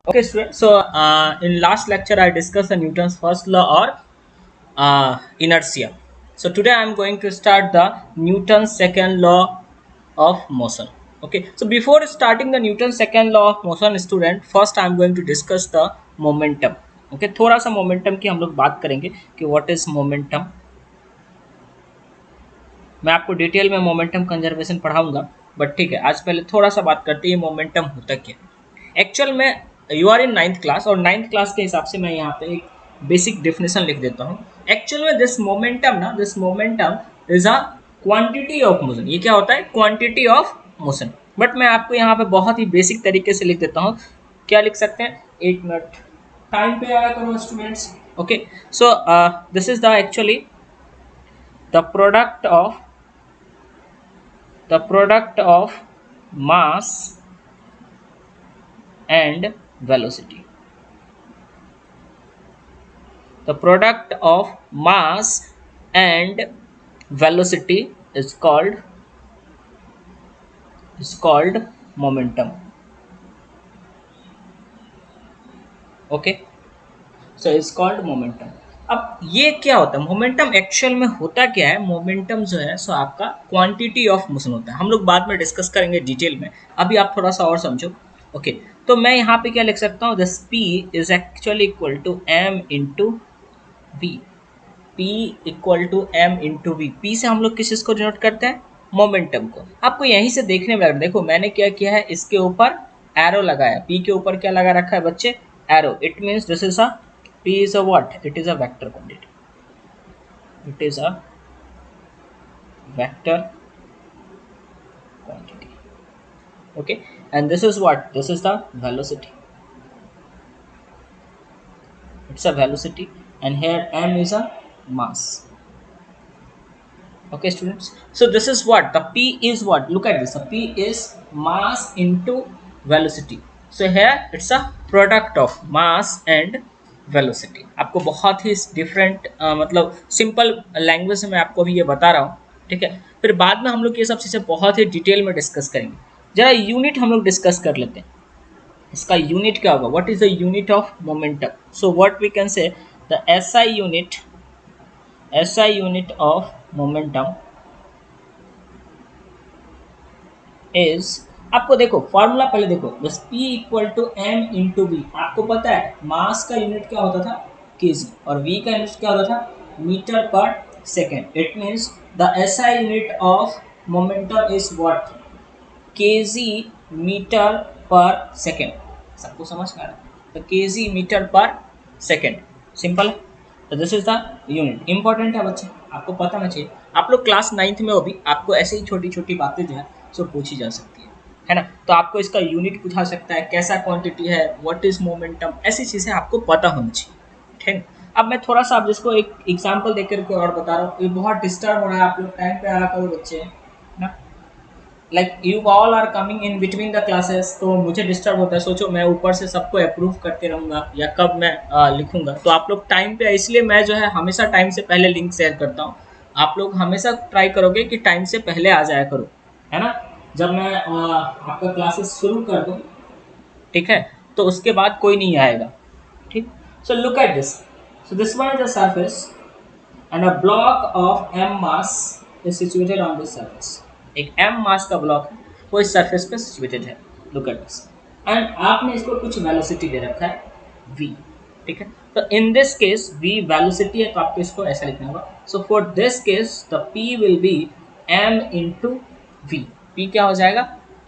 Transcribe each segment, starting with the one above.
Okay, students. So in last lecture, I discussed the Newton's first law or inertia. So today I am going to start the Newton's second law of motion. Okay. So before starting the Newton's second law of motion, student, first I am going to discuss the momentum. Okay. थोड़ा सा momentum की हम लोग बात करेंगे कि what is momentum. मैं आपको डिटेल में मोमेंटम कंजर्वेशन पढ़ाऊंगा, बट ठीक है, आज पहले थोड़ा सा बात करते हैं मोमेंटम होता क्या। एक्चुअल में you are in ninth class और नाइन्थ क्लास के हिसाब से मैं यहाँ पे एक बेसिक डेफिनेशन लिख देता हूँ। एक्चुअल में this momentum is a quantity of motion. ये क्या होता है? Quantity of motion. बट मैं आपको यहाँ पे बहुत ही बेसिक तरीके से लिख देता हूँ। क्या लिख सकते हैं? 1 मिनट टाइम पे आया करो students. Okay, so this is the actually the product of mass and velocity. The product of mass and velocity is called momentum. Okay, so it's called momentum. अब ये क्या होता है मोमेंटम? एक्चुअल में होता क्या है? मोमेंटम जो है सो आपका क्वांटिटी ऑफ मोशन होता है। हम लोग बाद में डिस्कस करेंगे डिटेल में, अभी आप थोड़ा सा और समझो। ओके, तो मैं यहाँ पे क्या लिख सकता हूँ? This P is actually equal to m into V. P equal to m into V. P से हम लोग किस चीज़ को डिनोट करते हैं? मोमेंटम को। आपको यहीं से देखने में देखो, मैंने क्या किया है, इसके ऊपर एरो लगाया। P के ऊपर क्या लगा रखा है बच्चे? Arrow. It means this is a P is a what? It is a vector quantity. It is a vector quantity. Okay, and this is what? This is the velocity. It's a velocity, and here m is a mass. Okay, students. So this is what? The P is what? Look at this. The P is mass into velocity. So here it's a product of mass and velocity. आपको बहुत ही different मतलब simple language में मैं आपको अभी ये बता रहा हूँ, ठीक है। फिर बाद में हम लोग ये सब चीज़ें बहुत ही डिटेल में डिस्कस करेंगे। जरा यूनिट हम लोग डिस्कस कर लेते हैं। इसका यूनिट क्या होगा? What is the unit of momentum? So what we can say the SI unit of momentum is, आपको देखो फॉर्मूला पहले देखो, बस P equal to m into V. आपको पता है मास का यूनिट क्या होता था? kg, और V का यूनिट क्या होता था? मीटर पर second. It means the SI unit of momentum is what? kg metre पर सेकेंड। सबको समझ में आ रहा है? तो kg मीटर पर सेकेंड, सिंपल। तो this is the unit. Important है बच्चे, आपको पता होना चाहिए। आप लोग क्लास 9th में हो भी, आपको ऐसे ही छोटी छोटी बातें जो है सो पूछी जा सकती है ना। तो आपको इसका यूनिट पूछा सकता है, कैसा क्वांटिटी है, व्हाट इज मोमेंटम, ऐसी चीज़ें आपको पता होनी चाहिए, ठीक है। अब मैं थोड़ा सा आप जिसको एक एग्जांपल देकर के और बता रहा हूँ। ये बहुत डिस्टर्ब हो रहा है, आप लोग टाइम पे आया करो बच्चे ना। Like you all are coming in between the classes, तो मुझे डिस्टर्ब होता है। सोचो मैं ऊपर से सबको अप्रूव करते रहूँगा या कब मैं लिखूंगा, तो आप लोग टाइम पे, इसलिए मैं जो है हमेशा टाइम से पहले लिंक शेयर करता हूँ। आप लोग हमेशा ट्राई करोगे कि टाइम से पहले आ जाया करो, है ना। जब मैं आपका क्लासेस शुरू कर दूँ, ठीक है, तो उसके बाद कोई नहीं आएगा, ठीक। So look at this. So this one is the surface and a block of m mass is situated on this surface. एक m मास का ब्लॉक है, वो इस सरफेस पे सिचुएटेड है। Look at this. एंड आपने इसको कुछ वेलोसिटी दे रखा है v, ठीक है। तो इन दिस केस v वेलोसिटी है, तो आपको इसको ऐसा लिखना होगा। So for this case the p will be m into v। p क्या हो जाएगा?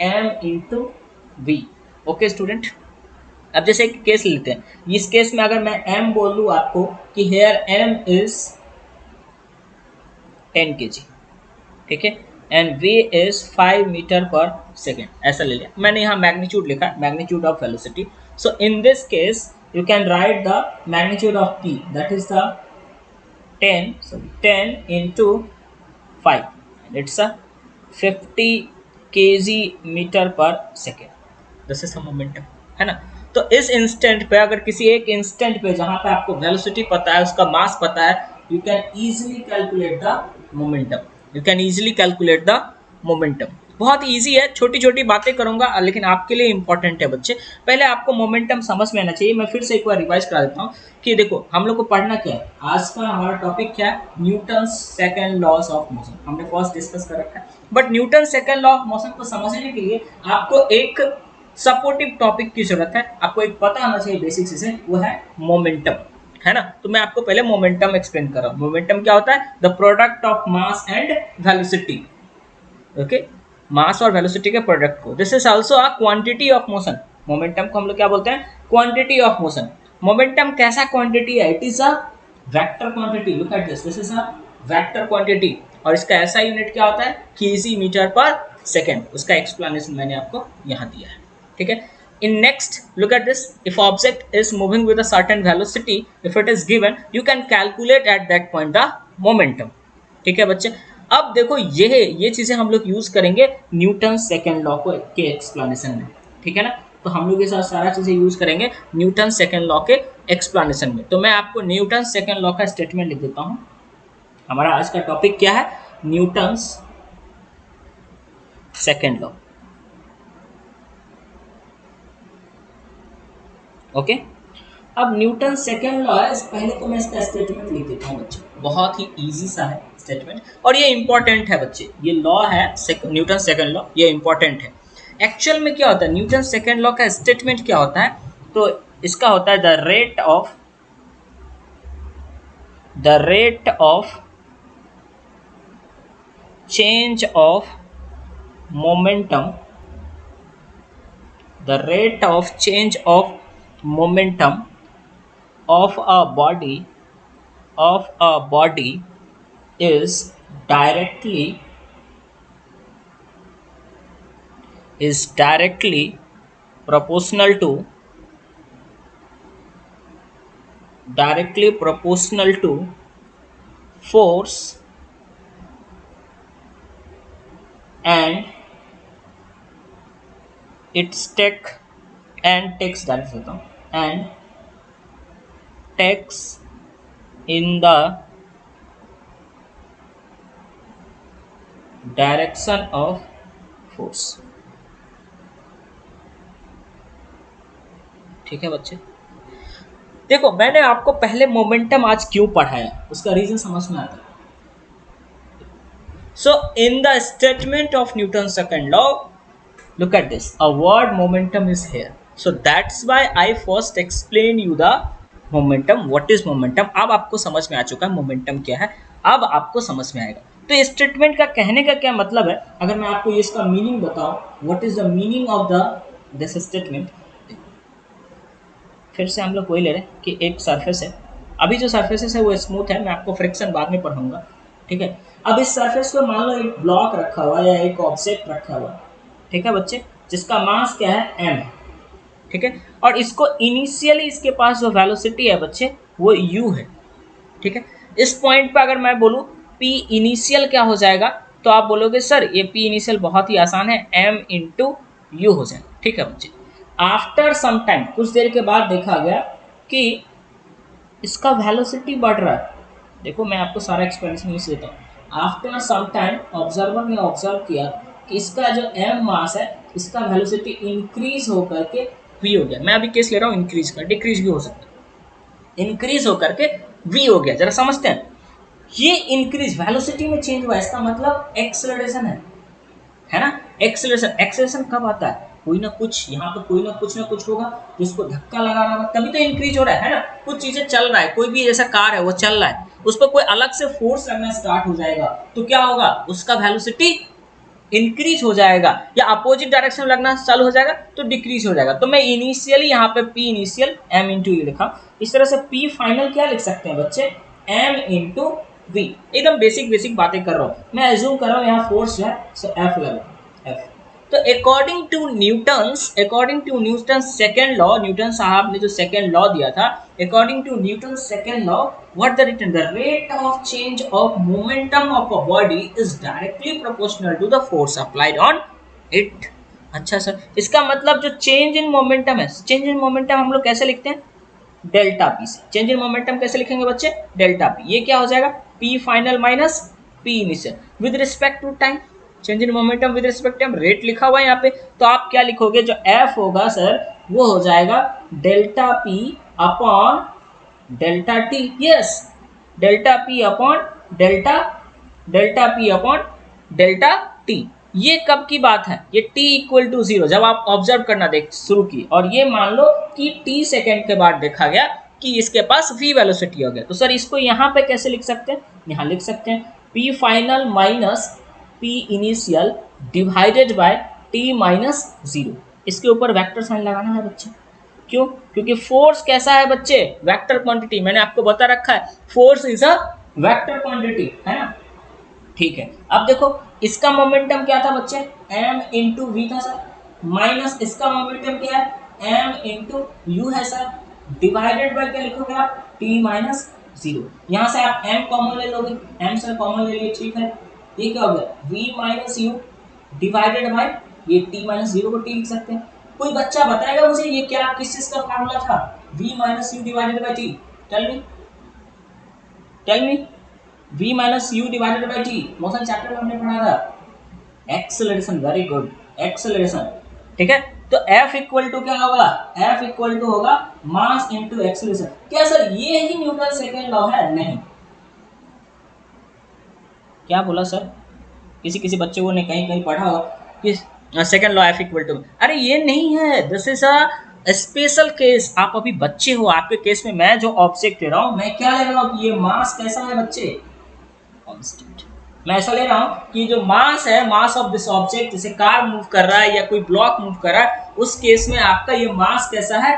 m into v। Okay student, अब जैसे एक केस लेते हैं। इस केस में अगर मैं m बोल दूं आपको कि हेयर m इज 10 kg, ठीक है, एंड v इज 5 मीटर पर सेकेंड, ऐसा ले लिया। मैंने यहाँ मैग्नीट्यूड लिखा, magnitude of velocity. So in this case you can write the magnitude of p, that is the 10 into 5, it's a 50 kg metre पर सेकेंड। दिस इज मोमेंटम, है ना। तो इस इंस्टेंट पे, अगर किसी एक इंस्टेंट पे जहां पे आपको वेलोसिटी पता है, उसका मास पता है, you can easily calculate the momentum. बहुत इजी है, छोटी छोटी बातें करूंगा लेकिन आपके लिए इंपॉर्टेंट है बच्चे। पहले आपको मोमेंटम समझ में आना चाहिए। मैं फिर से एक बार रिवाइज करा देता हूँ कि देखो हम लोग को पढ़ना क्या है। आज का हमारा टॉपिक क्या है, Newton's second loss of motion. हमने फर्स्ट डिस्कस कर रखा है, but Newton second law of motion को समझने के लिए आपको एक सपोर्टिव टॉपिक की जरूरत है। आपको एक पता होना चाहिए बेसिक चीजें, वो है मोमेंटम, है ना। तो मैं आपको पहले मोमेंटम एक्सप्लेन कर रहा हूँ। मोमेंटम क्या होता है, the product of mass and velocity. Okay, mass और वेलोसिटी के प्रोडक्ट को। This is also a quantity of motion. Momentum को हम लोग क्या बोलते हैं, क्वांटिटी ऑफ मोशन। मोमेंटम कैसा क्वांटिटी है, it is a vector quantity. Look at this, this is a vector quantity. और इसका ऐसा यूनिट क्या होता है, केजी मीटर पर सेकेंड। उसका एक्सप्लेनेशन मैंने आपको यहाँ दिया है, ठीक है। In next, look at this. If object is moving with a certain velocity, if it is given, you can calculate at that point the momentum. ठीक है बच्चे। अब देखो ये चीजें हम लोग यूज करेंगे न्यूटन सेकेंड लॉ को के एक्सप्लेनेशन में, ठीक है ना। तो हम लोग ये सारा चीजें यूज करेंगे न्यूटन सेकेंड लॉ के एक्सप्लेनेशन में। तो मैं आपको न्यूटन सेकेंड लॉ का स्टेटमेंट लिख देता हूं। हमारा आज का टॉपिक क्या है, न्यूटन्स सेकेंड लॉ। ओके, अब न्यूटन सेकेंड लॉ है, पहले तो मैं इसका स्टेटमेंट लिख देता हूँ बच्चे। बहुत ही इजी सा है स्टेटमेंट, और ये इंपॉर्टेंट है बच्चे। ये लॉ है न्यूटन सेकेंड लॉ, ये इंपॉर्टेंट है। एक्चुअल में क्या होता है, न्यूटन सेकेंड लॉ का स्टेटमेंट क्या होता है, तो इसका होता है the rate of change of momentum, the rate of change of momentum of a body is directly proportional to force and its takes in the direction of force। ठीक है बच्चे। देखो मैंने आपको पहले मोमेंटम आज क्यों पढ़ाया, उसका रीजन समझ में आता है। So in the statement of Newton second law, look at this, a word momentum is here, so that's why I first explain you the momentum, what is momentum। अब आपको समझ में आ चुका है momentum क्या है, अब आपको समझ में आएगा। तो इस स्टेटमेंट का कहने का क्या मतलब है, अगर मैं आपको इसका मीनिंग बताऊं, what is the meaning of this statement। फिर से हम लोग वही ले रहे हैं कि एक सरफेस है, अभी जो सरफेसेस है वो स्मूथ है, मैं आपको फ्रिक्शन बाद में पढ़ाऊंगा, ठीक है। अब इस सरफेस को मान लो एक ब्लॉक रखा हुआ या एक ऑब्जेक्ट रखा हुआ, ठीक है बच्चे, जिसका मास क्या है, m है, ठीक है। और इसको इनिशियली इसके पास जो वेलोसिटी है बच्चे वो u है, ठीक है। इस पॉइंट पर अगर मैं बोलूँ p इनिशियल क्या हो जाएगा, तो आप बोलोगे सर ये p इनिशियल बहुत ही आसान है, m इंटू u हो जाएगा, ठीक है बच्चे। आफ्टर सम टाइम, कुछ देर के बाद देखा गया कि इसका वेलोसिटी बढ़ रहा है। देखो मैं आपको सारा एक्सप्लेनेशन इस देता हूँ। आफ्टर सम टाइम ऑब्जर्वर ने ऑब्जर्व किया कि इसका जो m मास है, इसका वेलोसिटी इंक्रीज होकर के v हो गया। मैं अभी केस ले रहा हूँ इंक्रीज का, डिक्रीज भी हो सकता है। इंक्रीज होकर के v हो गया, जरा समझते हैं। ये इंक्रीज वेलोसिटी में चेंज हुआ, इसका मतलब एक्सेलरेशन है ना। एक्सेलरेशन कब आता है, कोई ना कुछ यहाँ पर कोई ना कुछ होगा जिसको धक्का लगा रहा होगा, तभी तो इंक्रीज हो रहा है ना। कुछ चीजें चल रहा है, कोई भी जैसा कार है वो चल रहा है, उस पर कोई अलग से फोर्स लगना स्टार्ट हो जाएगा, तो क्या होगा, उसका वेलोसिटी इंक्रीज हो जाएगा, या अपोजिट डायरेक्शन लगना चालू हो जाएगा तो डिक्रीज हो जाएगा। तो मैं इनिशियली यहाँ पे p initial m into you लिखा। इस तरह से p फाइनल क्या लिख सकते हैं बच्चे, m इंटू v। एकदम बेसिक बातें कर रहा हूँ मैं, एज्यूम कर रहा हूँ यहाँ फोर्स जो है F लगा, F। तो according to Newton second law, Newton साहब ने जो सेकेंड लॉ दिया था, according to Newton second law, what the written, the rate of change of momentum of a body is directly proportional to the force applied on it। अच्छा सर, इसका मतलब जो चेंज इन मोमेंटम है, change in momentum हम लोग कैसे लिखते हैं, डेल्टा पी से। चेंज इन मोमेंटम कैसे लिखेंगे बच्चे, डेल्टा पी। ये क्या हो जाएगा, P final minus P initial with respect to time. Change in momentum with respect time, rate लिखा हुआ है यहाँ पे, तो आप क्या लिखोगे, जो एफ होगा सर वो हो जाएगा delta P upon delta T. Yes, delta P upon delta delta P upon delta T. ये कब की बात है, ये t इक्वल टू 0, जब आप ऑब्जर्व करना देख शुरू की, और ये मान लो कि t सेकेंड के बाद देखा गया कि इसके पास v वेलोसिटी हो गया, तो सर इसको यहाँ पे कैसे लिख सकते हैं, यहाँ लिख सकते हैं p final minus p initial divided by t minus 0। इसके ऊपर वेक्टर साइन लगाना है बच्चे, क्यों, क्योंकि फोर्स कैसा है बच्चे, वेक्टर क्वांटिटी, मैंने आपको बता रखा है force is a vector quantity, है ना। ठीक है, अब देखो इसका मोमेंटम क्या था बच्चे, m इंटू वी था सर, माइनस इसका मोमेंटम क्या है, m इंटू यू है सर, डिवाइडेड बाय क्या लिखोगे आप, t माइनस 0। यहाँ से आप m कॉमन ले लोगे, m सर कॉमन ले लिए, ठीक है, ये क्या हो गया v minus U divided bye ये t माइनस 0 को t लिख सकते हैं। कोई बच्चा बताएगा मुझे ये क्या किस चीज का फार्मूला था, v minus U divided by t, tell me v minus U divided by t, motion chapter में हमने पढ़ा था, एक्सेलरेशन, वेरी गुड, एक्सेलरेशन, ठीक है। तो F इक्वल टू क्या होगा, F इक्वल टू होगा मास इनटू एक्सेलरेशन। क्या सर ये ही न्यूटन सेकंड लॉ है, नहीं, क्या बोला सर, किसी किसी बच्चे को ने कहीं कहीं पढ़ा हो कि second law F equal to, अरे ये नहीं है, this is a special case, आप अभी बच्चे हो, आपके केस में मैं जो ऑब्जेक्ट ले रहा हूं, मैं क्या ले रहा हूं, ये मास कैसा है बच्चे, कांस्टेंट। मैं ऐसा ले रहा हूं कि जो मास है, मास ऑफ दिस ऑब्जेक्ट, जैसे कार मूव कर रहा है या कोई ब्लॉक मूव कर रहा है, उस केस में आपका ये मास कैसा है,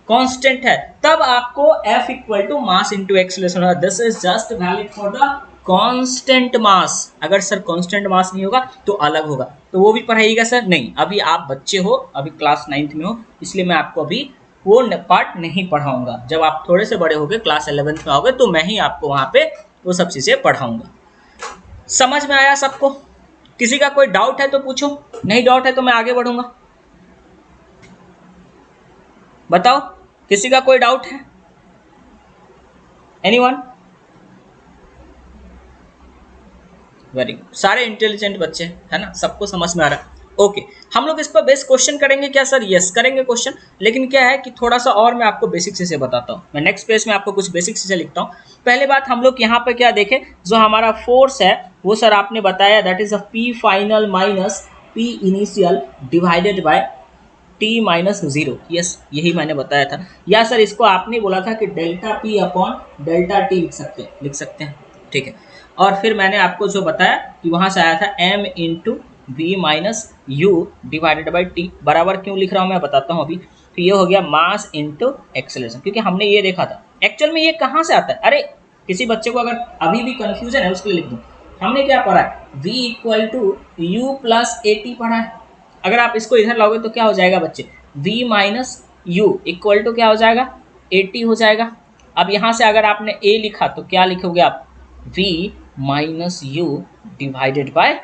कांस्टेंट है, तब आपको F equal to mass into acceleration होगा। This is just valid for the constant mass. अगर सर कांस्टेंट मास नहीं होगा तो अलग होगा, तो वो भी पढ़ाइएगा सर, नहीं अभी आप बच्चे हो, अभी क्लास 9th में हो, इसलिए मैं आपको अभी वो पार्ट नहीं पढ़ाऊंगा। जब आप थोड़े से बड़े होगे, क्लास 11th में आओगे, तो मैं ही आपको वहां पे वो सब चीजें पढ़ाऊंगा। समझ में आया सबको, किसी का कोई डाउट है तो पूछो, नहीं डाउट है तो मैं आगे बढ़ूंगा, बताओ किसी का कोई डाउट है, एनीवन? वेरी गुड, सारे इंटेलिजेंट बच्चे है ना, सबको समझ में आ रहा है। ओके, हम लोग इस पर बेस क्वेश्चन करेंगे क्या सर, यस करेंगे क्वेश्चन, लेकिन क्या है कि थोड़ा सा और मैं आपको बेसिक से बताता हूँ, मैं नेक्स्ट पेज में आपको कुछ बेसिक से लिखता हूँ। पहले बात हम लोग यहाँ पे क्या देखें, जो हमारा फोर्स है वो सर आपने बताया that is a P final minus P initial divided by T minus 0। Yes, यही मैंने बताया था, या सर इसको आपने बोला था कि delta P upon delta T लिख सकते हैं, ठीक है। और फिर मैंने आपको जो बताया कि वहां से आया था m into V minus U divided by T, बराबर क्यों लिख रहा हूँ मैं बताता हूँ अभी। तो ये हो गया मास इंटू एक्सेलरेशन, क्योंकि हमने ये देखा था एक्चुअल में ये कहाँ से आता है, अरे किसी बच्चे को अगर अभी भी कंफ्यूजन है उसके लिए लिख दूँ, हमने क्या पढ़ा है, v equal to U plus A T पढ़ा है। अगर आप इसको इधर लाओगे तो क्या हो जाएगा बच्चे, v minus U equal to क्या हो जाएगा, ए टी हो जाएगा। अब यहाँ से अगर आपने a लिखा तो क्या लिखोगे आप, v minus U divided bye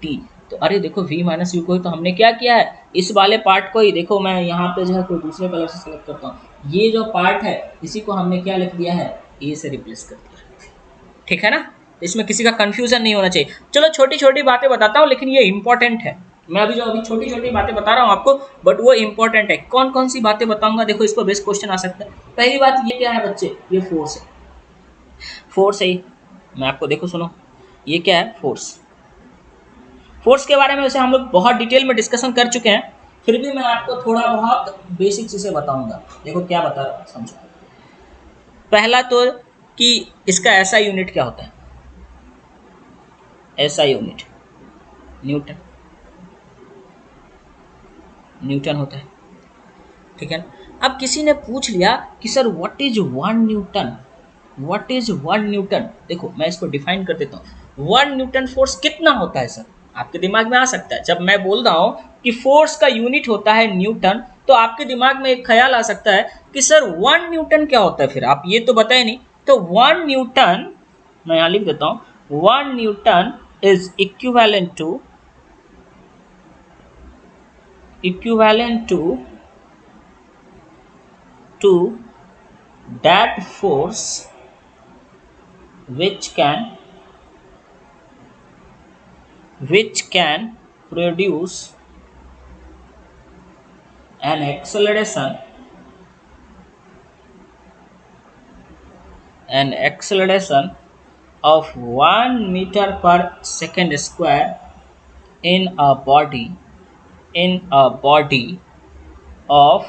T. तो अरे देखो v माइनस यू को तो हमने क्या किया है, इस वाले पार्ट को ही देखो, मैं यहाँ पे जो है कोई दूसरे कलर से सेलेक्ट करता हूँ, ये जो पार्ट है इसी को हमने क्या लिख दिया है, a से रिप्लेस कर दिया, ठीक है ना। इसमें किसी का कंफ्यूजन नहीं होना चाहिए। चलो छोटी छोटी बातें बताता हूँ, लेकिन ये इंपॉर्टेंट है, मैं अभी छोटी छोटी बातें बता रहा हूँ आपको, बट वो इंपॉर्टेंट है। कौन कौन सी बातें बताऊंगा, देखो इस पर बेस्ट क्वेश्चन आ सकता है। पहली बात ये क्या है बच्चे, ये फोर्स है, फोर्स है, मैं आपको देखो सुनो, ये क्या है, फोर्स। फोर्स के बारे में वैसे हम लोग बहुत डिटेल में डिस्कशन कर चुके हैं, फिर भी मैं आपको थोड़ा बहुत बेसिक चीजें बताऊंगा। देखो क्या बता रहा हूँ, समझो। पहला तो कि इसका ऐसा यूनिट क्या होता है, ऐसा यूनिट न्यूटन, न्यूटन होता है, ठीक है ना। अब किसी ने पूछ लिया कि sir what is 1 Newton, what is 1 Newton, देखो मैं इसको डिफाइन कर देता हूँ। 1 न्यूटन फोर्स कितना होता है सर, आपके दिमाग में आ सकता है, जब मैं बोल रहा हूँ कि फोर्स का यूनिट होता है न्यूटन, तो आपके दिमाग में एक ख्याल आ सकता है कि सर 1 न्यूटन क्या होता है, फिर आप ये तो बताए नहीं। तो 1 न्यूटन, मैं यहाँ लिख देता हूँ, 1 Newton is equivalent to that force which can which can produce an acceleration of 1 meter per second square in a body of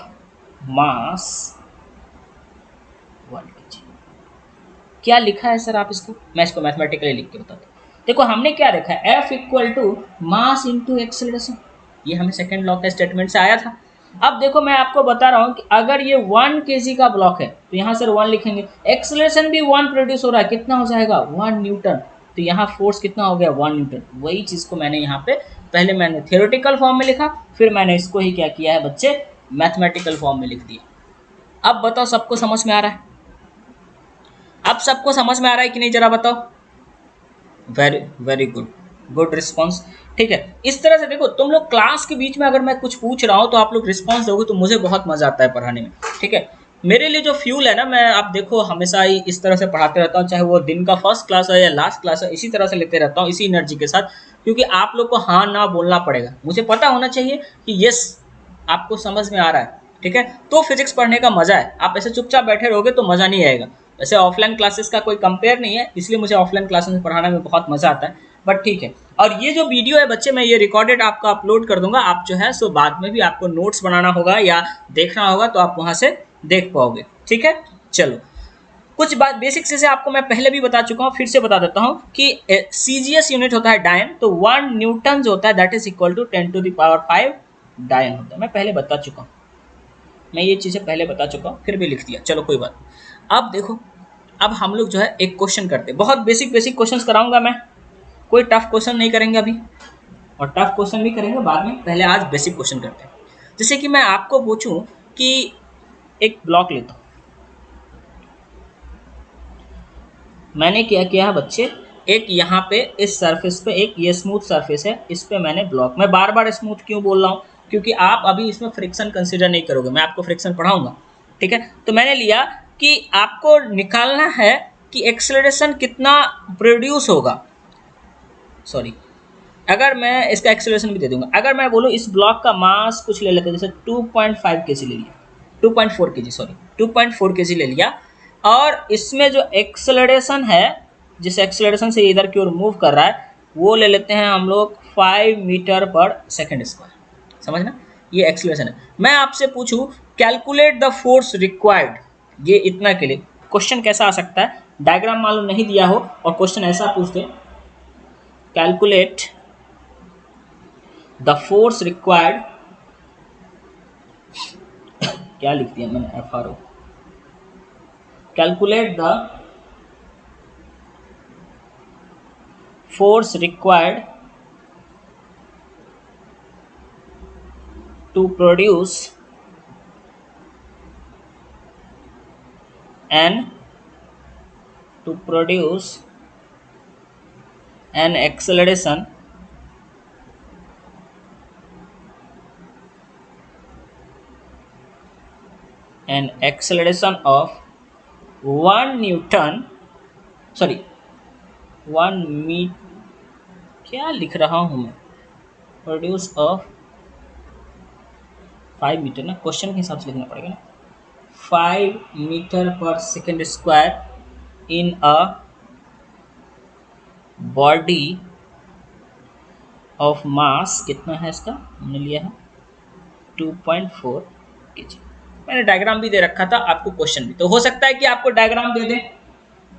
mass 1 kg। क्या लिखा है सर आप इसको? मैं इसको मैथमेटिकली लिख के बताता हूँ। देखो हमने क्या देखा है, F equal to mass into acceleration, ये हमें सेकेंड लॉ का स्टेटमेंट से आया था। अब देखो मैं आपको बता रहा हूँ कि अगर ये 1 kg का ब्लॉक है तो यहाँ सर 1 लिखेंगे, एक्सेलरेशन भी 1 प्रोड्यूस हो रहा है, कितना हो जाएगा 1 न्यूटन, तो यहाँ फोर्स कितना हो गया 1 न्यूटन। वही चीज़ को मैंने यहाँ पे पहले मैंने थियोरेटिकल फॉर्म में लिखा, फिर मैंने इसको ही क्या किया है बच्चे, मैथमेटिकल फॉर्म में लिख दिया। अब बताओ सबको समझ में आ रहा है? अब सबको समझ में आ रहा है कि नहीं, जरा बताओ। Very very good, good response. ठीक है, इस तरह से देखो तुम लोग क्लास के बीच में अगर मैं कुछ पूछ रहा हूँ तो आप लोग रिस्पॉन्स दोगे तो मुझे बहुत मजा आता है पढ़ाने में। ठीक है, मेरे लिए जो फ्यूल है ना, मैं आप देखो हमेशा ही इस तरह से पढ़ाते रहता हूँ, चाहे वो दिन का फर्स्ट क्लास है या लास्ट क्लास है, इसी तरह से लेते रहता हूँ, इसी एनर्जी के साथ, क्योंकि आप लोग को हाँ ना बोलना पड़ेगा। मुझे पता होना चाहिए कि यस आपको समझ में आ रहा है। ठीक है, तो फिजिक्स पढ़ने का मजा है। आप ऐसे चुपचाप बैठे रहोगे तो मजा नहीं आएगा। वैसे ऑफलाइन क्लासेस का कोई कंपेयर नहीं है, इसलिए मुझे ऑफलाइन क्लासेस में पढ़ाने में बहुत मजा आता है, बट ठीक है। और ये जो वीडियो है बच्चे, मैं ये रिकॉर्डेड आपका अपलोड कर दूंगा, आप जो है सो बाद में भी आपको नोट्स बनाना होगा या देखना होगा तो आप वहां से देख पाओगे। ठीक है, चलो कुछ बात बेसिक से आपको मैं पहले भी बता चुका हूँ, फिर से बता देता हूँ कि सीजीएस यूनिट होता है डायन, तो 1 न्यूटन जो होता है दैट इज इक्वल टू 10⁵ डायन होता है। मैं पहले बता चुका हूँ, मैं ये चीज़ें पहले बता चुका हूँ, फिर भी लिख दिया, चलो कोई बात नहीं। अब देखो, अब हम लोग जो है एक क्वेश्चन करते हैं, बहुत बेसिक क्वेश्चंस कराऊंगा मैं, कोई टफ क्वेश्चन नहीं करेंगे अभी, और टफ क्वेश्चन भी करेंगे बाद में, पहले आज बेसिक क्वेश्चन करते हैं। जैसे कि मैं आपको पूछूं कि एक ब्लॉक लेता हूँ, मैंने क्या किया है बच्चे, एक यहाँ पे इस सरफेस पे, एक ये स्मूथ सरफेस है, इस पे मैंने ब्लॉक, मैं बार बार स्मूथ क्यों बोल रहा हूँ, क्योंकि आप अभी इसमें फ्रिक्शन कंसीडर नहीं करोगे, मैं आपको फ्रिक्शन पढ़ाऊंगा। ठीक है, तो मैंने लिया कि आपको निकालना है कि एक्सेलरेशन कितना प्रोड्यूस होगा, सॉरी अगर मैं इसका एक्सेलरेशन भी दे दूंगा, अगर मैं बोलूँ इस ब्लॉक का मास कुछ ले लेते हैं, जैसे 2.5 kg ले लिया, 2.4 kg सॉरी 2.4 kg ले लिया, और इसमें जो एक्सेलरेशन है, जिस एक्सेलरेशन से इधर की ओर मूव कर रहा है, वो ले लेते हैं हम लोग 5 मीटर पर सेकेंड स्क्वायर। समझना, ये एक्सेलरेशन है। मैं आपसे पूछूं कैलकुलेट द फोर्स रिक्वायर्ड, ये इतना के लिए क्वेश्चन कैसा आ सकता है, डायग्राम मालूम नहीं दिया हो और क्वेश्चन ऐसा पूछते, कैलकुलेट द फोर्स रिक्वायर्ड, क्या लिख दिया मैंने, FRO, calculate the force required to produce an acceleration of 1 Newton, sorry 1 M, क्या लिख रहा हूँ मैं, प्रोड्यूस ऑफ 5 मीटर ना, क्वेश्चन के हिसाब से लिखना पड़ेगा ना, 5 मीटर पर second square in a body of mass, कितना है इसका, हमने लिया है 2.4 kg। मैंने डायग्राम भी दे रखा था आपको, क्वेश्चन भी, तो हो सकता है कि आपको डायग्राम दे दे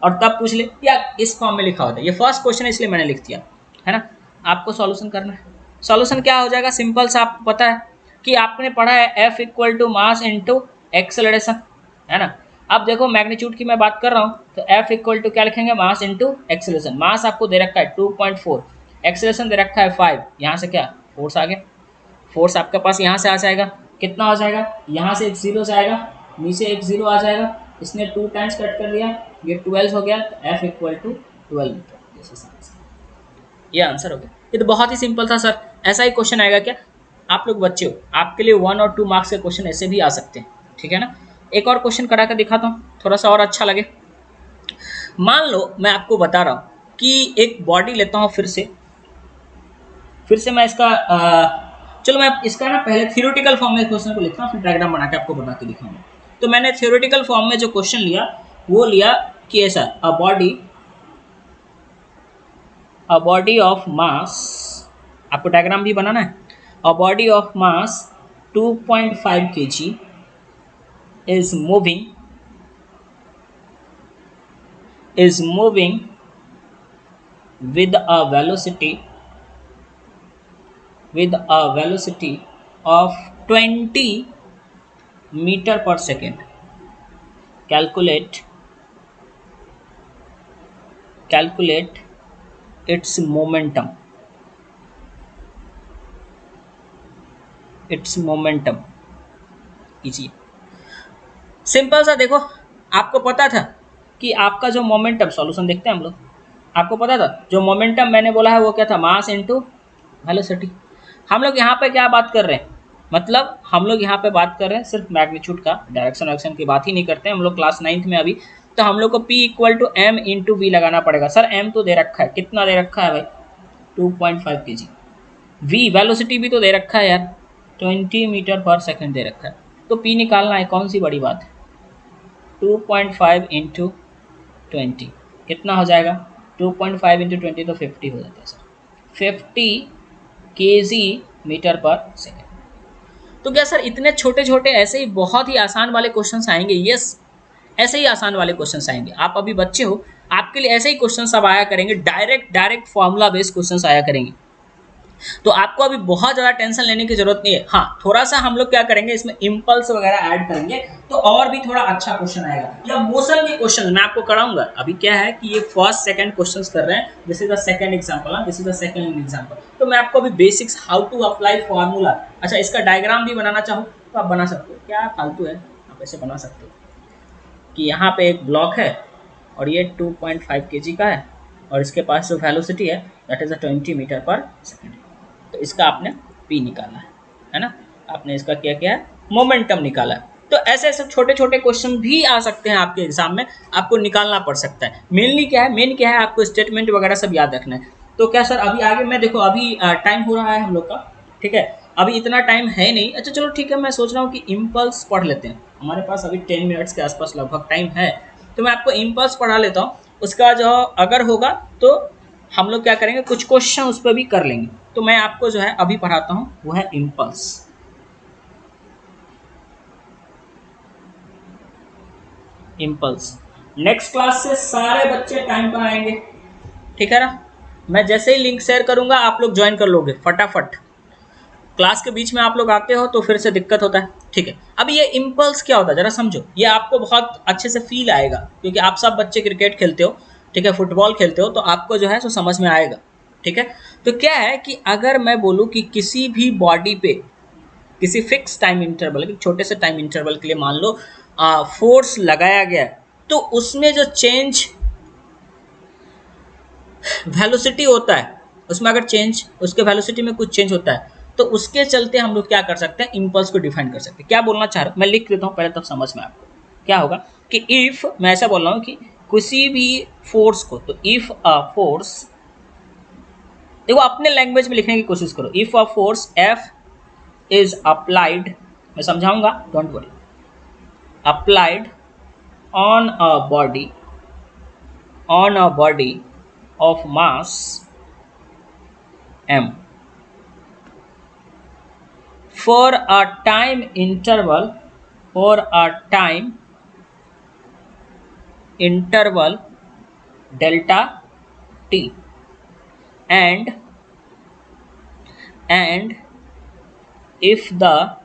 और तब पूछ ले, या इस फॉर्म में लिखा होता है, ये फर्स्ट क्वेश्चन है इसलिए मैंने लिख दिया है ना। आपको सॉल्यूशन करना है, सॉल्यूशन क्या हो जाएगा, सिंपल सा, आपको पता है कि आपने पढ़ा है F equal to mass into acceleration, है ना। अब देखो मैग्नीट्यूड की मैं बात कर रहा हूँ, तो F इक्वल टू क्या लिखेंगे, मास इंटू एक्सेलरेशन। मास आपको दे रखा है 2.4, एक्सेलरेशन दे रखा है 5, यहाँ से क्या फोर्स आ गया, फोर्स आपके पास यहाँ से आ जाएगा, कितना हो जाएगा, यहाँ से एक जीरो जाएगा, नीचे एक जीरो आ जाएगा, इसने 2 टाइम्स कट कर दिया, ये 12 हो गया, तो F इक्वल टू 12 मीटर, ये आंसर हो गया। ये तो बहुत ही सिंपल था सर, ऐसा ही क्वेश्चन आएगा क्या, आप लोग बच्चे हो, आपके लिए 1 और 2 मार्क्स के क्वेश्चन ऐसे भी आ सकते हैं। ठीक है ना, एक और क्वेश्चन करा कर दिखाता हूँ, थोड़ा सा और अच्छा लगे। मान लो मैं आपको बता रहा हूँ कि एक बॉडी लेता हूँ, फिर से फिर से मैं इसका चलो मैं इसका ना पहले थ्योरेटिकल फॉर्म में क्वेश्चन को लिखता हूँ, फिर डायग्राम बना के आपको बता के दिखाऊंगा। तो मैंने थ्योरेटिकल फॉर्म में जो क्वेश्चन लिया वो लिया कि ऐसा अ बॉडी ऑफ मास, आपको डायग्राम भी बनाना है, अ body of mass 2.5 kg is moving with a velocity of 20 meter per second. Calculate its momentum. कीजिए। सिंपल सा देखो, आपको पता था कि आपका जो मोमेंटम, सॉल्यूशन देखते हैं हम लोग, आपको पता था जो मोमेंटम मैंने बोला है वो क्या था, मास इनटू वेलोसिटी। हम लोग यहाँ पे क्या बात कर रहे हैं, मतलब हम लोग यहाँ पे बात कर रहे हैं सिर्फ मैग्नीट्यूड का, डायरेक्शन वायरेक्शन की बात ही नहीं करते हैं हम लोग क्लास 9th में अभी। तो हम लोग को P equal to M into V लगाना पड़ेगा। सर m तो दे रखा है, कितना दे रखा है भाई, 2.5 kg। v वेलोसिटी भी तो दे रखा है यार, 20 मीटर पर सेकेंड दे रखा है। तो P निकालना है, कौन सी बड़ी बात है। 2.5 इंटू 20 कितना हो जाएगा, 2.5 इंटू 20 तो 50 हो जाता है सर, 50 kg मीटर पर सेकेंड। तो क्या सर इतने छोटे छोटे ऐसे ही बहुत ही आसान वाले क्वेश्चंस आएंगे? यस, ऐसे ही आसान वाले क्वेश्चंस आएंगे। आप अभी बच्चे हो, आपके लिए ऐसे ही क्वेश्चन सब आया करेंगे, डायरेक्ट फॉर्मूला बेस्ड क्वेश्चंस आया करेंगे। तो आपको अभी बहुत ज़्यादा टेंशन लेने की जरूरत नहीं है। हाँ, थोड़ा सा हम लोग क्या करेंगे, इसमें इम्पल्स वगैरह ऐड करेंगे तो और भी थोड़ा अच्छा क्वेश्चन आएगा, या मोशन के क्वेश्चन मैं आपको कराऊंगा। अभी क्या है कि ये फर्स्ट सेकंड क्वेश्चंस कर रहे हैं, this is the second example, this is the second example. तो मैं आपको अभी basics how to apply formula, अच्छा इसका डायग्राम भी बनाना चाहूँ तो आप बना सकते हो, क्या फालतू है, आप ऐसे बना सकते हो कि यहाँ पे एक ब्लॉक है और ये 2.5 kg का है और इसके पास जो वेलोसिटी है दैट इज 20 मीटर पर सेकेंड। तो इसका आपने P निकाला है ना, आपने इसका क्या किया है, मोमेंटम निकाला है। तो ऐसे ऐसे छोटे छोटे क्वेश्चन भी आ सकते हैं आपके एग्जाम में, आपको निकालना पड़ सकता है। मेन क्या है आपको स्टेटमेंट वगैरह सब याद रखना है। तो क्या सर अभी आगे मैं देखो, अभी टाइम हो रहा है हम लोग का, ठीक है, अभी इतना टाइम है नहीं। अच्छा चलो ठीक है, मैं सोच रहा हूँ कि इम्पल्स पढ़ लेते हैं, हमारे पास अभी 10 मिनट्स के आसपास लगभग टाइम है। तो मैं आपको इम्पल्स पढ़ा लेता हूँ, उसका जो अगर होगा तो हम लोग क्या करेंगे, कुछ क्वेश्चन उस पर भी कर लेंगे। तो मैं आपको जो है अभी पढ़ाता हूँ वो है इम्पल्स। नेक्स्ट क्लास से सारे बच्चे टाइम पर आएंगे, ठीक है ना। मैं जैसे ही लिंक शेयर करूंगा आप लोग ज्वाइन कर लोगे फटाफट। क्लास के बीच में आप लोग आते हो तो फिर से दिक्कत होता है, ठीक है। अब ये इम्पल्स क्या होता है जरा समझो, ये आपको बहुत अच्छे से फील आएगा क्योंकि आप सब बच्चे क्रिकेट खेलते हो, ठीक है, फुटबॉल खेलते हो, तो आपको जो है सो समझ में आएगा, ठीक है। तो क्या है कि अगर मैं बोलूँ कि किसी भी बॉडी पे किसी फिक्स टाइम इंटरवल, छोटे से टाइम इंटरवल के लिए मान लो फोर्स लगाया गया, तो उसमें जो चेंज वेलोसिटी होता है, उसमें अगर चेंज, उसके वेलोसिटी में कुछ चेंज होता है तो उसके चलते हम लोग क्या कर सकते हैं, इम्पल्स को डिफाइन कर सकते हैं। क्या बोलना चाह रहा हूँ मैं लिख देता हूँ पहले, तब समझ में आपको क्या होगा कि इफ, मैं ऐसा बोल रहा हूँ कि किसी भी फोर्स को, तो इफ अ फोर्स, देखो अपने लैंग्वेज में लिखने की कोशिश करो, if a force F is applied, मैं समझाऊंगा don't worry, applied on a body of mass m for a time interval delta t and if the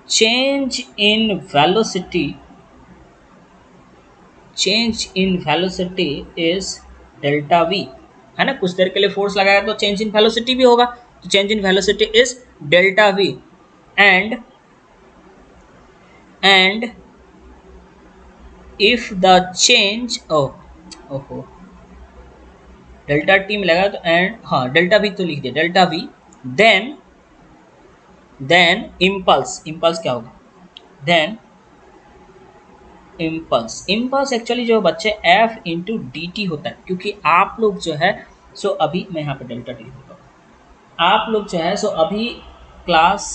change in velocity is delta v, है ना, कुछ देर के लिए फोर्स लगाया तो change in velocity भी होगा, तो change in velocity is delta v and if the change, ओहो डेल्टा टी में लगा तो एंड, हाँ डेल्टा v तो लिख दिया, डेल्टा v देन इम्पल्स क्या होगा, देन इम्पल्स एक्चुअली जो बच्चे F इंटू डी टी होता है, क्योंकि आप लोग जो है सो अभी मैं यहाँ पे डेल्टा टी लिखूंगा। आप लोग जो है सो अभी class,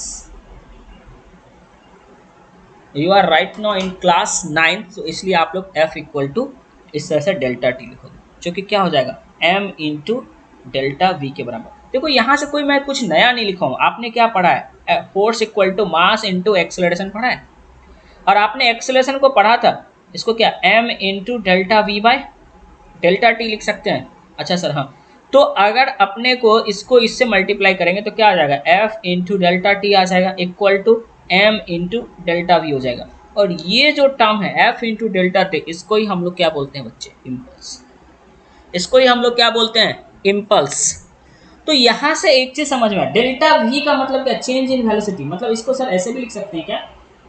you are right now in class 9, तो इसलिए आप लोग एफ इक्वल टू इस तरह से डेल्टा टी लिखोगे, जो कि क्या हो जाएगा एम इंटू डेल्टा वी के बराबर। देखो यहाँ से कोई मैं कुछ नया नहीं लिखा हूँ, आपने क्या पढ़ा है, force equal to mass into acceleration पढ़ा है, और आपने एक्सेलरेशन को पढ़ा था इसको क्या M into delta V by delta T लिख सकते हैं। अच्छा सर हाँ, तो अगर अपने को इसको इससे मल्टीप्लाई करेंगे तो क्या आ जाएगा एफ इंटू डेल्टा टी आ जाएगा equal to M into delta V हो जाएगा। और ये जो टर्म है एफ इंटू डेल्टा टी, इसको ही हम लोग क्या बोलते हैं बच्चे, इम्पल्स। इसको ही हम लोग क्या बोलते हैं, इम्पल्स। तो यहाँ से एक चीज समझ में आया, डेल्टा वी का मतलब क्या, चेंज इन वेलोसिटी। मतलब इसको सर ऐसे भी लिख सकते हैं क्या,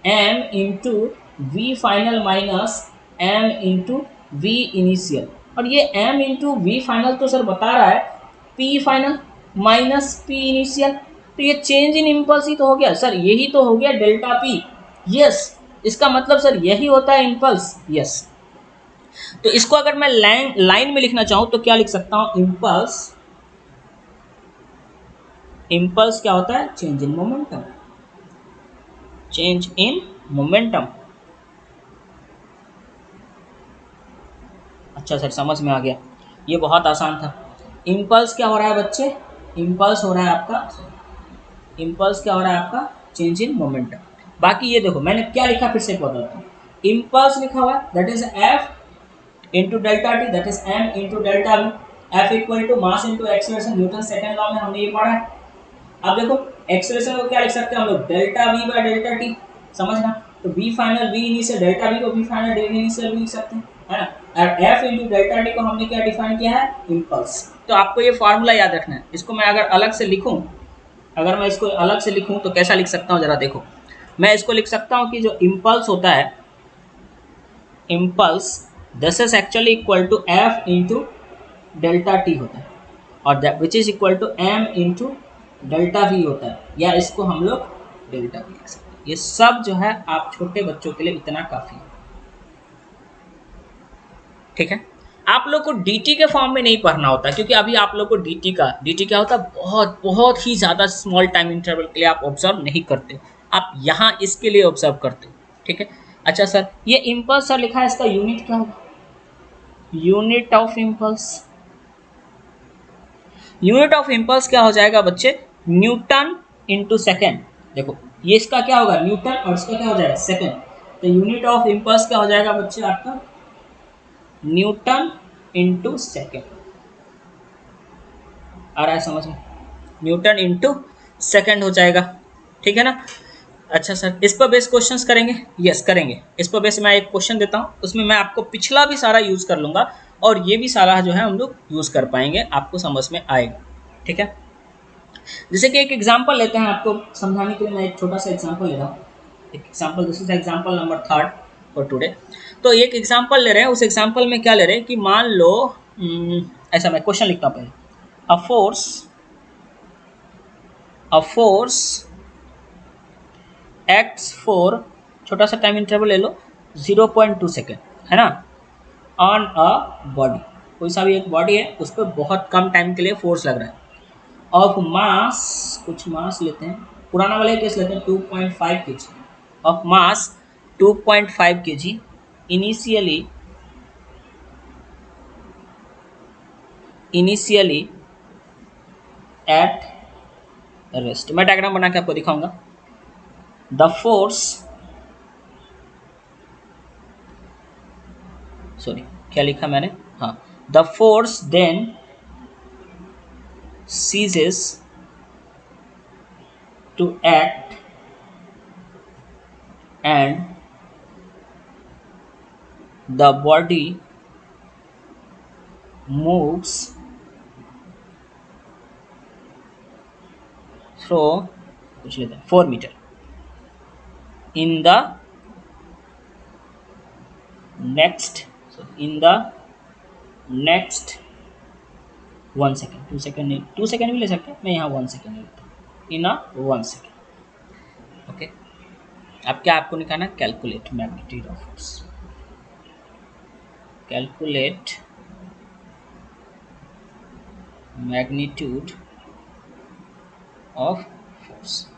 M into V final minus M into V initial. और ये एम इंटू वी फाइनल तो सर बता रहा है P final minus P initial, तो ये चेंज इन इम्पल्स ही तो हो गया सर, यही तो हो गया डेल्टा पी। यस, इसका मतलब सर यही होता है इम्पल्स। यस, तो इसको अगर मैं लाइन में लिखना चाहूं तो क्या लिख सकता हूं, इम्पल्स। इम्पल्स क्या होता है, change in momentum, change in momentum. अच्छा सर समझ में आ गया, ये बहुत आसान था। इम्पल्स क्या हो रहा है बच्चे, इम्पल्स हो रहा है आपका, इम्पल्स क्या हो रहा है आपका, चेंज इन मोमेंटम। बाकी ये देखो मैंने क्या लिखा, फिर से बताता हूँ। इम्पल्स लिखा हुआ है that is F into delta T, that is M into delta V. F equal to mass into acceleration, Newton second law में हमने ये पढ़ा है। अब देखो एक्सेलरेशन को क्या लिख सकते हैं हम लोग, delta V by delta T, समझना। तो V final V initial, delta V को वी फाइनल डी इनिशियल भी लिख सकते हैं, है ना। और एफ इंटू डेल्टा टी को हमने क्या डिफाइन किया है, इम्पल्स। तो आपको ये फार्मूला याद रखना है। इसको मैं अगर अलग से लिखूं, अगर मैं इसको अलग से लिखूं तो कैसा लिख सकता हूँ जरा देखो। मैं इसको लिख सकता हूँ कि जो इम्पल्स होता है, impulse this is actually equal to F into delta T होता है, और that which is equal to M into delta V होता है, या इसको हम लोग डेल्टा वी लिख सकते हैं। ये सब जो है आप छोटे बच्चों के लिए इतना काफ़ी है, ठीक है। आप लोग को dt के फॉर्म में नहीं पढ़ना होता, क्योंकि अभी आप लोग को dt क्या होता है, बहुत बहुत ही ज़्यादा स्मॉल टाइम इंटरवल के लिए आप ऑब्जर्व नहीं करते हो, आप यहाँ इसके लिए ऑब्जर्व करते हो, ठीक है। अच्छा सर ये इम्पल्स सर लिखा है, इसका यूनिट क्या होगा, unit of impulse. Unit of impulse क्या हो जाएगा बच्चे, न्यूटन इंटू सेकेंड। देखो ये इसका क्या होगा न्यूटन, और इसका क्या हो जाएगा सेकेंड। तो यूनिट ऑफ इम्पल्स क्या हो जाएगा बच्चे आपका, न्यूटन इंटू सेकेंड। आ रहा है समझ में, न्यूटन इंटू सेकेंड हो जाएगा, ठीक है ना। अच्छा सर इस पर बेस क्वेश्चंस करेंगे, यस करेंगे। इस पर बेस मैं एक क्वेश्चन देता हूँ, उसमें मैं आपको पिछला भी सारा यूज कर लूंगा, और ये भी सारा जो है हम लोग यूज कर पाएंगे, आपको समझ में आएगा, ठीक है। जैसे कि एक एग्जांपल लेते हैं, आपको समझाने के लिए मैं एक छोटा सा एग्जांपल ले रहा हूँ। एक example, this is example number 3 for today. तो एक एग्जांपल ले रहे हैं, उस एग्जांपल में क्या ले रहे हैं कि मान लो ऐसा, मैं क्वेश्चन लिखता हूँ पहले। अ फोर्स एक्ट्स फॉर, छोटा सा टाइम इंटरवल ले लो 0.2 सेकेंड, है ना, ऑन अ बॉडी। कोई सा भी एक बॉडी है, उस पर बहुत कम टाइम के लिए फोर्स लग रहा है, ऑफ मास, कुछ मास लेते हैं, पुराना वाला केस लेते हैं 2.5 kg, of mass 2.5 kg initially at rest. मैं डायग्राम बना के आपको दिखाऊंगा। द फोर्स, सॉरी क्या लिखा मैंने, हाँ, the force then ceases to act and the body moves through, कुछ लेते हैं 4 metre in the next, so in the next 1 second, 2 second नहीं, 2 सेकेंड भी ले सकते हैं, मैं यहाँ 1 सेकेंड लेता हूँ, इन अ 1 सेकेंड, ओके। अब क्या आपको निकालना, calculate magnitude of force, calculate magnitude of force.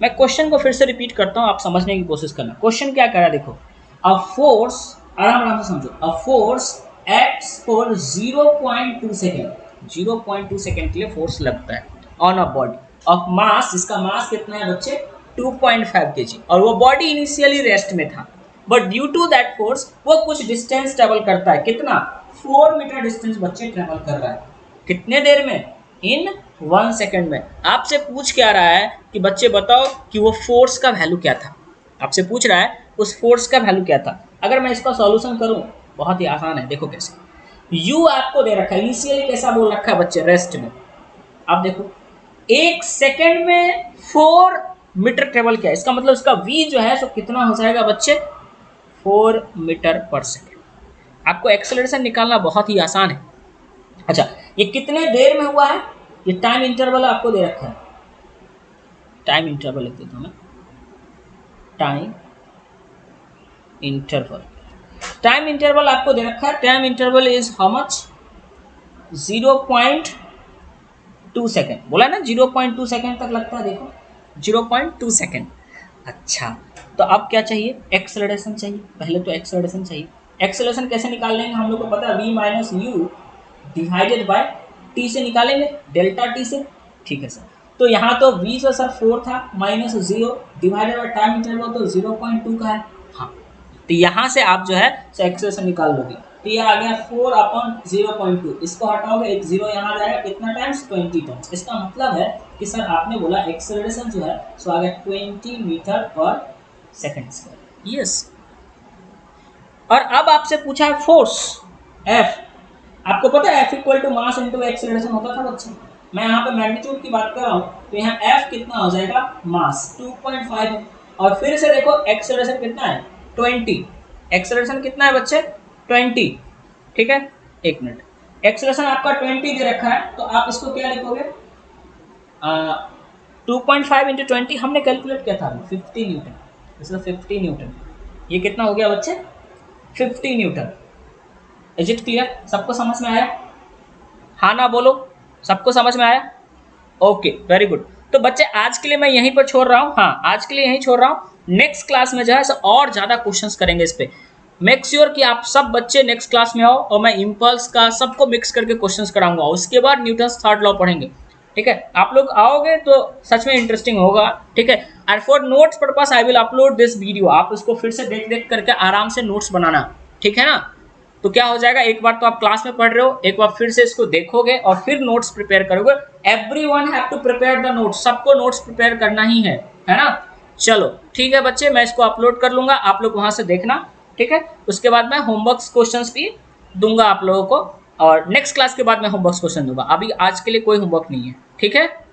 मैं क्वेश्चन को फिर से रिपीट करता हूं, आप समझने की कोशिश करना। क्वेश्चन क्या कह रहा है देखो, अ फोर्स, आराम आराम से समझो, a force acts for 0.2 second, 0.2 second के लिए फोर्स लगता है ऑन अ बॉडी ऑफ मास, जिसका मास कितना है बच्चे 2.5 kg, और वो बॉडी इनिशियली रेस्ट में था, but due to that force वो कुछ डिस्टेंस ट्रेवल करता है, कितना 4 मीटर डिस्टेंस बच्चे ट्रेवल कर रहा है, कितने देर में, इन 1 सेकेंड में। आपसे पूछ क्या रहा है कि बच्चे बताओ कि वो फोर्स का वैल्यू क्या था, आपसे पूछ रहा है उस फोर्स का वैल्यू क्या था। अगर मैं इसका सॉल्यूशन करूं, बहुत ही आसान है, देखो कैसे। यू आपको दे रखा है, इनिशियली कैसा बोल रखा है बच्चे, रेस्ट में। आप देखो 1 सेकेंड में 4 मीटर ट्रेवल किया, इसका मतलब इसका v जो है सो कितना हो जाएगा बच्चे, 4 मीटर पर सेकेंड। आपको एक्सेलरेशन निकालना बहुत ही आसान है। अच्छा, ये कितने देर में हुआ है, ये टाइम इंटरवल आपको दे रखा है, टाइम इंटरवल लिख देता हूं मैं, टाइम इंटरवल, टाइम इंटरवल आपको दे रखा है, time interval is how much, 0.2 second, बोला ना 0.2 सेकेंड तक लगता है, देखो 0.2 सेकेंड। अच्छा, तो अब क्या चाहिए, एक्सेलरेशन चाहिए, पहले तो एक्सेलरेशन चाहिए। एक्सेलरेशन कैसे निकाल लेंगे, हम लोग को पता है v minus U divided bye T से निकालेंगे, डेल्टा टी से, ठीक है सर। तो यहाँ तो v से सर 4 था, minus 0 divided by time interval तो 0.2 का है, हाँ। तो यहाँ से आप जो है एक्सेलरेशन निकाल लोगे, तो ये आ गया 4/0.2, इसको हटाओगे, एक 0 यहाँ आ जाएगा, कितना टाइम्स, 20 टाइम्स। इसका मतलब है कि सर आपने बोला एक्सेलरेशन जो है सो आ गया 20 मीटर पर सेकेंड स्क्वायर, यस। और अब आपसे पूछा है फोर्स F, आपको पता है F equal to mass into acceleration होता था बच्चे, मैं यहाँ पे मैग्नीट्यूड की बात कर रहा हूँ, तो यहाँ F कितना हो जाएगा, मास 2.5 है, और फिर से देखो एक्सेलरेशन कितना है 20, एक्सेलरेशन कितना है बच्चे 20, ठीक है। एक मिनट, एक्सेलरेशन आपका 20 दे रखा है, तो आप इसको क्या लिखोगे, 2.5 इंटू 20 हमने कैलकुलेट किया था 50 न्यूटन, इसका 50 न्यूटन, ये कितना हो गया बच्चे 50 न्यूटन। इज इट क्लियर, सबको समझ में आया, हाँ ना बोलो, सबको समझ में आया, ओके वेरी गुड। तो बच्चे आज के लिए मैं यहीं पर छोड़ रहा हूँ, हाँ आज के लिए यहीं छोड़ रहा हूँ, नेक्स्ट क्लास में जो है और ज़्यादा क्वेश्चंस करेंगे इस पे। मेक श्योर कि आप सब बच्चे नेक्स्ट क्लास में आओ, और मैं इम्पल्स का सबको मिक्स करके क्वेश्चंस कराऊंगा, उसके बाद न्यूटन्स थर्ड लॉ पढ़ेंगे, ठीक है। आप लोग आओगे तो सच में इंटरेस्टिंग होगा, ठीक है। And for notes purpose I will upload this video, आप उसको फिर से देख देख करके आराम से नोट्स बनाना, ठीक है ना। तो क्या हो जाएगा, एक बार तो आप क्लास में पढ़ रहे हो, एक बार फिर से इसको देखोगे और फिर नोट्स प्रिपेयर करोगे। Everyone have to prepare the notes, सबको नोट्स प्रिपेयर करना ही है ना। चलो ठीक है बच्चे, मैं इसको अपलोड कर लूंगा, आप लोग वहां से देखना, ठीक है। उसके बाद मैं होमवर्क क्वेश्चंस भी दूंगा आप लोगों को, और नेक्स्ट क्लास के बाद मैं होमवर्क क्वेश्चन दूंगा, अभी आज के लिए कोई होमवर्क नहीं है, ठीक है।